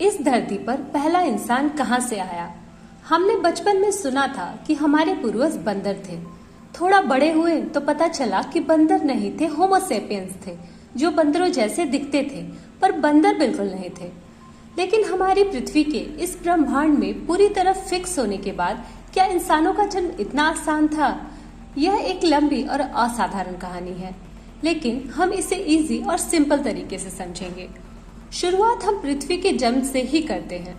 इस धरती पर पहला इंसान कहाँ से आया? हमने बचपन में सुना था कि हमारे पूर्वज बंदर थे। थोड़ा बड़े हुए तो पता चला कि बंदर नहीं थे, होमो सेपियंस थे, जो बंदरों जैसे दिखते थे पर बंदर बिल्कुल नहीं थे। लेकिन हमारी पृथ्वी के इस ब्रह्मांड में पूरी तरह फिक्स होने के बाद क्या इंसानों का जन्म इतना आसान था? यह एक लंबी और असाधारण कहानी है, लेकिन हम इसे इजी और सिंपल तरीके से समझेंगे। शुरुआत हम पृथ्वी के जन्म से ही करते हैं।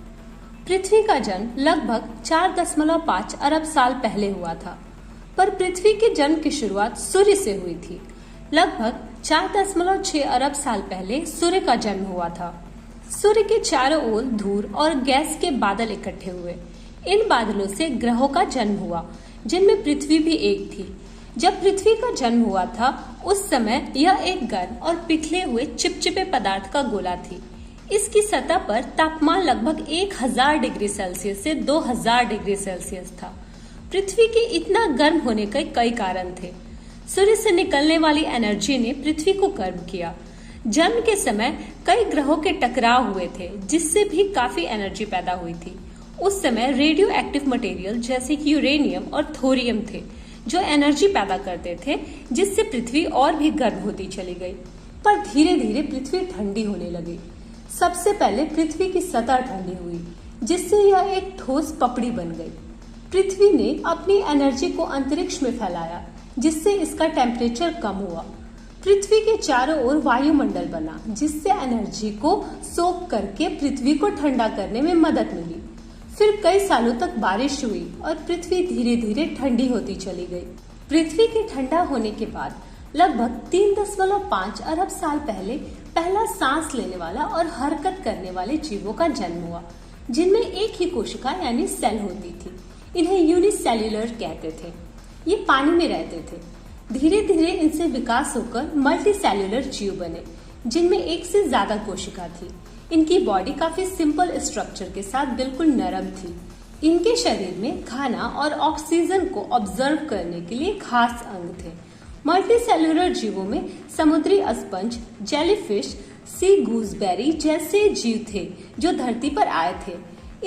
पृथ्वी का जन्म लगभग 4.5 अरब साल पहले हुआ था, पर पृथ्वी के जन्म की शुरुआत सूर्य से हुई थी। लगभग 4.6 अरब साल पहले सूर्य का जन्म हुआ था। सूर्य के चारों ओर धूल और गैस के बादल इकट्ठे हुए। इन बादलों से ग्रहों का जन्म हुआ, जिनमें पृथ्वी भी एक थी। जब पृथ्वी का जन्म हुआ था, उस समय यह एक गर्म और पिघले हुए चिपचिपे पदार्थ का गोला थी। इसकी सतह पर तापमान लगभग 1000 डिग्री सेल्सियस से 2000 डिग्री सेल्सियस था। पृथ्वी के इतना गर्म होने के कई कारण थे। सूर्य से निकलने वाली एनर्जी ने पृथ्वी को गर्म किया। जन्म के समय कई ग्रहों के टकराव हुए थे, जिससे भी काफी एनर्जी पैदा हुई थी। उस समय रेडियो एक्टिव मटेरियल जैसे कि यूरेनियम और थोरियम थे, जो एनर्जी पैदा करते थे, जिससे पृथ्वी और भी गर्म होती चली गई। पर धीरे धीरे पृथ्वी ठंडी होने लगी। सबसे पहले पृथ्वी की सतह ठंडी हुई, जिससे यह एक ठोस पपड़ी बन गई। पृथ्वी ने अपनी एनर्जी को अंतरिक्ष में फैलाया, जिससे इसका टेम्परेचर कम हुआ। पृथ्वी के चारों ओर वायुमंडल बना, जिससे एनर्जी को सोख करके पृथ्वी को ठंडा करने में मदद मिली। फिर कई सालों तक बारिश हुई और पृथ्वी धीरे धीरे ठंडी होती चली गई। पृथ्वी के ठंडा होने के बाद लगभग 3.5 अरब साल पहले पहला सांस लेने वाला और हरकत करने वाले जीवों का जन्म हुआ, जिनमें एक ही कोशिका यानी सेल होती थी। इन्हें यूनिसेल्यूलर कहते थे। ये पानी में रहते थे। धीरे धीरे इनसे विकास होकर मल्टीसेल्यूलर जीव बने, जिनमें एक से ज्यादा कोशिका थी। इनकी बॉडी काफी सिंपल स्ट्रक्चर के साथ बिल्कुल नरम थी। इनके शरीर में खाना और ऑक्सीजन को ऑब्जर्व करने के लिए खास अंग थे। मल्टीसेल्यूलर जीवों में समुद्री स्पंज, जेलीफिश, सी गूसबेरी जैसे जीव थे, जो धरती पर आए थे।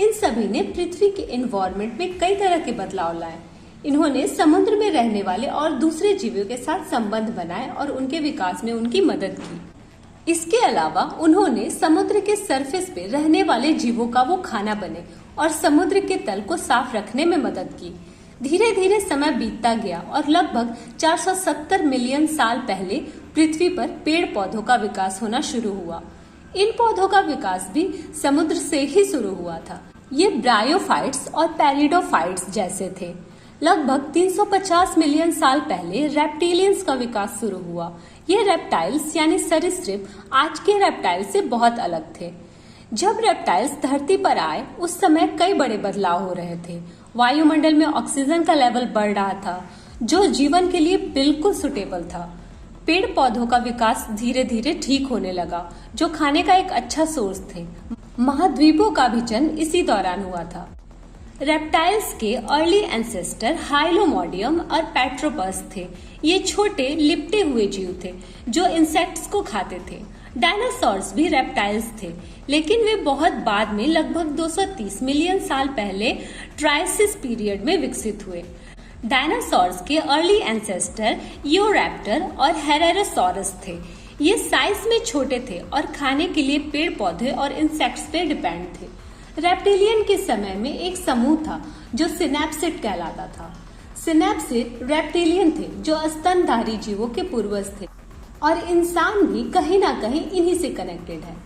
इन सभी ने पृथ्वी के एनवायरनमेंट में कई तरह के बदलाव लाए। इन्होंने समुद्र में रहने वाले और दूसरे जीवों के साथ संबंध बनाए और उनके विकास में उनकी मदद की। इसके अलावा उन्होंने समुद्र के सरफेस पे रहने वाले जीवों का वो खाना बने और समुद्र के तल को साफ रखने में मदद की। धीरे धीरे समय बीतता गया और लगभग 470 मिलियन साल पहले पृथ्वी पर पेड़ पौधों का विकास होना शुरू हुआ। इन पौधों का विकास भी समुद्र से ही शुरू हुआ था। ये ब्रायोफाइट्स और पैरिडोफाइट्स जैसे थे। लगभग 350 मिलियन साल पहले रेप्टिलियंस का विकास शुरू हुआ। ये रेप्टाइल्स यानी सरीसृप आज के रेप्टाइल से बहुत अलग थे। जब रेप्टाइल्स धरती पर आए, उस समय कई बड़े बदलाव हो रहे थे। वायुमंडल में ऑक्सीजन का लेवल बढ़ रहा था, जो जीवन के लिए बिल्कुल सुटेबल था। पेड़ पौधों का विकास धीरे धीरे ठीक होने लगा, जो खाने का एक अच्छा सोर्स थे। महाद्वीपों का भी जन्म इसी दौरान हुआ था। रेप्टाइल्स के अर्ली एंसेस्टर हाइलोमोडियम और पैट्रोपस थे। ये छोटे लिपटे हुए जीव थे, जो इंसेक्ट्स को खाते थे। डायनासोर्स भी रेप्टाइल्स थे, लेकिन वे बहुत बाद में लगभग 230 मिलियन साल पहले ट्रायसिस पीरियड में विकसित हुए। डायनासोर्स के अर्ली एंसेस्टर ईओरैप्टर और हेरारोसॉरस थे। ये साइज में छोटे थे और खाने के लिए पेड़ पौधे और इंसेक्ट्स पे डिपेंड थे। रेप्टिलियन के समय में एक समूह था जो सिनैप्सिड कहलाता था। सिनैप्सिड रेप्टिलियन थे, जो स्तनधारी जीवों के पूर्वज थे, और इंसान भी कहीं ना कहीं इन्हीं से कनेक्टेड है।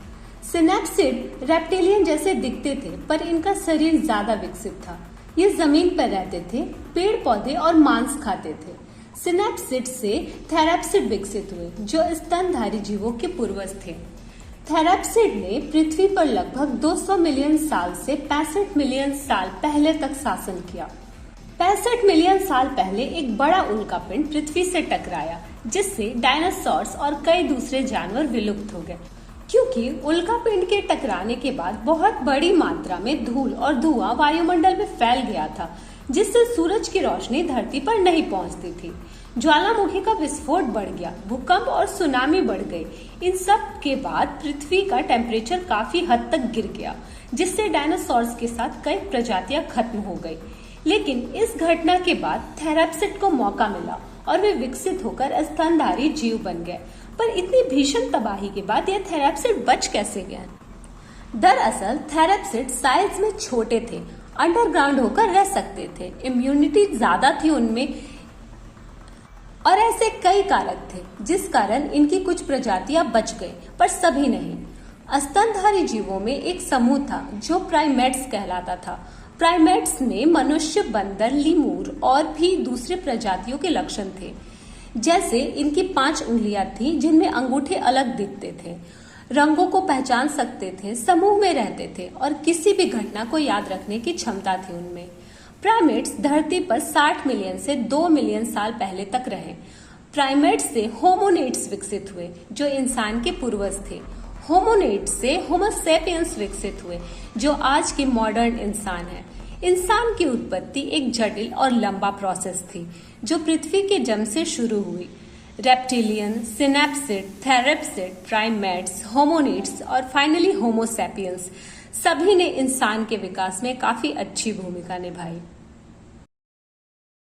सिनैप्सिड रेप्टिलियन जैसे दिखते थे, पर इनका शरीर ज्यादा विकसित था। ये जमीन पर रहते थे, पेड़ पौधे और मांस खाते थे। सिनैप्सिड से थेरैप्सिड विकसित हुए, जो स्तनधारी जीवों के पूर्वज थे। थेरैप्सिड ने पृथ्वी पर लगभग 200 मिलियन साल से 65 मिलियन साल पहले तक शासन किया। 65 मिलियन साल पहले एक बड़ा उल्कापिंड पृथ्वी से टकराया, जिससे डायनासोर्स और कई दूसरे जानवर विलुप्त हो गए। क्योंकि उल्कापिंड के टकराने के बाद बहुत बड़ी मात्रा में धूल और धुआं वायुमंडल में फैल गया था, जिससे सूरज की रोशनी धरती पर नहीं पहुंचती थी। ज्वालामुखी का विस्फोट बढ़ गया, भूकंप और सुनामी बढ़ गए। इन सब के बाद पृथ्वी का टेम्परेचर काफी हद तक गिर गया, जिससे डायनासोर्स के साथ कई प्रजातियां खत्म हो गई। लेकिन इस घटना के बाद थेराप्सिड को मौका मिला और वे विकसित होकर स्तनधारी जीव बन गए। पर इतनी भीषण तबाही के बाद यह थेराप्सिड बच कैसे गया? दरअसल थेराप्सिड साइज में छोटे थे, अंडरग्राउंड होकर रह सकते थे, इम्यूनिटी ज्यादा थी उनमें और ऐसे कई कारक थे जिस कारण इनकी कुछ प्रजातियां बच गई, पर सभी नहीं। स्तनधारी जीवों में एक समूह था जो प्राइमेट्स कहलाता था। प्राइमेट्स में मनुष्य, बंदर, लीमूर और भी दूसरे प्रजातियों के लक्षण थे। जैसे इनकी 5 उंगलियां थी जिनमें अंगूठे अलग दिखते थे, रंगों को पहचान सकते थे, समूह में रहते थे और किसी भी घटना को याद रखने की क्षमता थी उनमें। प्राइमेट्स धरती पर 60 मिलियन से 2 मिलियन साल पहले तक रहे। प्राइमेट्स से होमोनिड्स विकसित हुए जो इंसान के पूर्वज थे। होमोनिड्स से होमो सेपियंस विकसित हुए जो आज के मॉडर्न इंसान है। इंसान की उत्पत्ति एक जटिल और लंबा प्रोसेस थी जो पृथ्वी के जन्म से शुरू हुई। रेप्टिलियन, सिनेप्सिड, थेरेप्सिड, प्राइमेट्स, होमोनिड्स और फाइनली होमो सेपियंस सभी ने इंसान के विकास में काफी अच्छी भूमिका निभाई।